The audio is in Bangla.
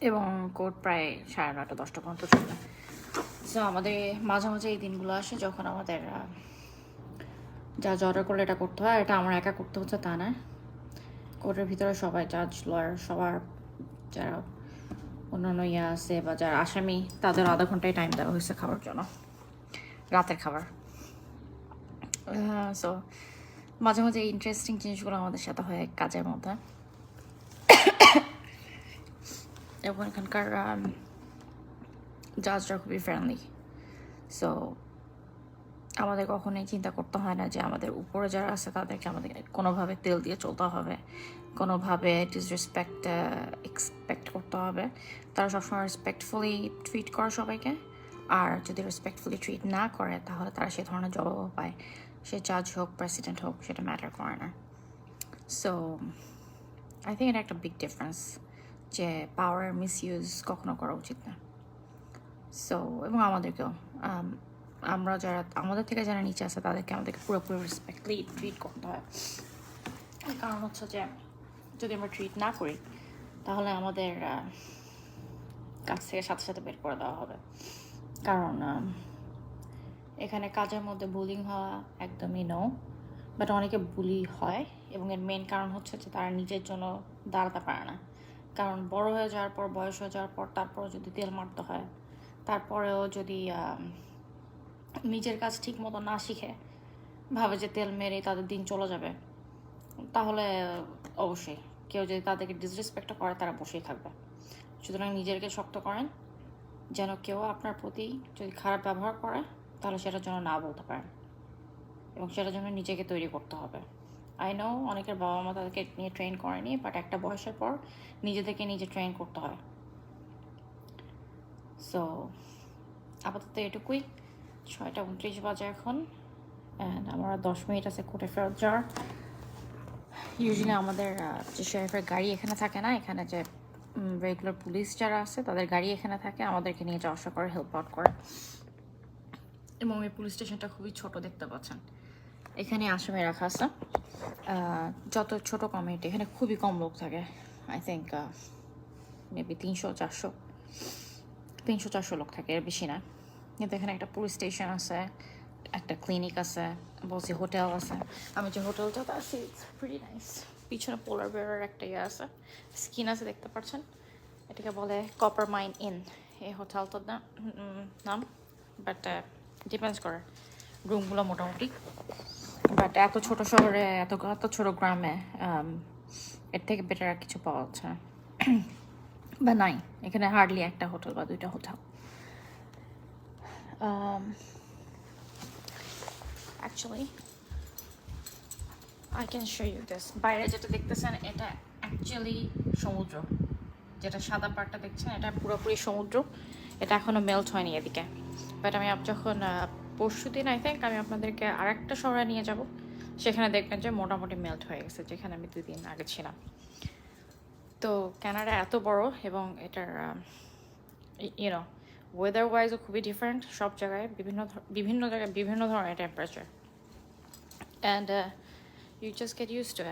এবং কোর্ট প্রায় 9:30 10টা পর্যন্ত চলে। সো আমাদের মাঝে মাঝে এই দিনগুলো আসে যখন আমাদের যা অর্ডার করলে এটা করতে হয়। এটা আমার একা করতে হচ্ছে তা না, কোর্টের ভিতরে সবাই, জাজ, লয়ার, সবার যারা অন্যান্য আছে বা যারা আসামি, তাদের আধা ঘন্টায় টাইম দেওয়া হয়েছে খাওয়ার জন্য, রাতের খাবার। সো মাঝে মাঝে ইন্টারেস্টিং জিনিসগুলো আমাদের সাথে হয় কাজের মধ্যে। এবং এখানকার জাজরা খুবই ফ্রেন্ডলি। সো আমাদের কখনোই চিন্তা করতে হয় না যে আমাদের উপরে যারা আছে তাদেরকে আমাদের কোনোভাবে তেল দিয়ে চলতে হবে, কোনোভাবে ডিসরেসপেক্ট এক্সপেক্ট করতে হবে। তারা সবসময় রেসপেক্টফুলি ট্রিট করে সবাইকে, আর যদি রেসপেক্টফুলি ট্রিট না করে তাহলে তারা সে ধরনের জবাবও পায়। সে জাজ হোক, প্রেসিডেন্ট হোক, সেটা ম্যাটার করে না। সো আই থিঙ্ক এটা একটা বিগ ডিফারেন্স, যে পাওয়ার মিসইউজ কখনো করা উচিত না। সো এবং আমাদেরকেও, আমরা যারা আমাদের থেকে যারা নিচে আছে তাদেরকে আমাদেরকে পুরোপুরি রেসপেক্টলি ট্রিট করতে হয়। কারণ হচ্ছে যে যদি আমরা ট্রিট না করি তাহলে আমাদের কাছ থেকে সাথে সাথে বের করে দেওয়া হবে। কারণ এখানে কাজের মধ্যে বুলিং হওয়া একদমই নো, বাট অনেকে বুলি হয়, এবং এর মেন কারণ হচ্ছে যে তারা নিজের জন্য দাঁড়াতে পারে না। কারণ বড় হয়ে যাওয়ার পর, বয়স হয়ে যাওয়ার পর, তারপরেও যদি তেল মারতে হয়, তারপরেও যদি নিজের কাজ ঠিক মতো না শিখে ভাবে যে তেল মেরে তাদের দিন চলে যাবে, তাহলে অবশ্যই কেউ যদি তাদেরকে ডিসরেসপেক্ট করে তারা বসেই থাকবে। সুতরাং নিজেকে শক্ত করেন, যেন কেউ আপনার প্রতি যদি খারাপ ব্যবহার করে তাহলে সেটার জন্য না বলতে পারেন, এবং সেটার জন্য নিজেকে তৈরি করতে হবে। আই নো অনেকের বাবা মা তাদেরকে নিয়ে ট্রেন করেনি, বাট একটা বয়সের পর নিজেদেরকে নিজে ট্রেন করতে হয়। সো আপাতত এটুকুই। 6:29 বাজে এখন, অ্যান্ড আমার 10 মিনিট আছে কোর্টে ফেরত যাওয়ার। ইউজুয়ালি আমাদের যে শেরিফের গাড়ি এখানে থাকে না, এখানে যে রেগুলার পুলিশ যারা আছে তাদের গাড়ি এখানে থাকে, আমাদেরকে নিয়ে যাওয়া আসা করে, হেল্প আউট করে। এবং এই পুলিশ স্টেশনটা খুবই ছোট, দেখতে পাচ্ছেন। এখানে আসামি রাখা আছে। যত ছোট কমিউনিটি, এখানে খুবই কম লোক থাকে। আই থিঙ্ক মেবি 300-400 লোক থাকে, এর বেশি না। কিন্তু এখানে একটা পুলিশ স্টেশন আছে, একটা ক্লিনিক আছে, বলছি হোটেল আছে। আমি যে হোটেলটাতে আছি ইটস প্রিটি নাইস। পিছনে পোলার বেয়ারের একটা ইয়ে আছে, স্কিন আছে, দেখতে পাচ্ছেন। এটাকে বলে কপার মাইন ইন, এই হোটেলটার নাম। বাট ডিপেন্ডস করে, রুমগুলো মোটামুটি। বাট এত ছোট শহরে, এত ছোট গ্রামে এর থেকে বেটার আর কিছু পাওয়া যাচ্ছে না, বা নাই। এখানে হার্ডলি একটা হোটেল বা 2টা hotel. Actually, I can show you this. বাইরে যেটা দেখতেছেন এটা অ্যাকচুয়ালি সমুদ্র, যেটা সাদা পাড়টা দেখছেন এটা পুরোপুরি সমুদ্র। এটা এখনো মেল্ট হয়নি এদিকে, বাট আমি যখন পরশুদিন আই থিঙ্ক আমি আপনাদেরকে আরেকটা শহরে নিয়ে যাব, সেখানে দেখবেন যে মোটামুটি মেল্ট হয়ে গেছে, যেখানে আমি 2 দিন আগে ছিলাম। তো কানাডা এত বড়, এবং এটার ইউনো ওয়েদার ওয়াইজও খুবই ডিফারেন্ট। সব জায়গায় বিভিন্ন জায়গায় বিভিন্ন ধরনের temperature, and you just get used to it.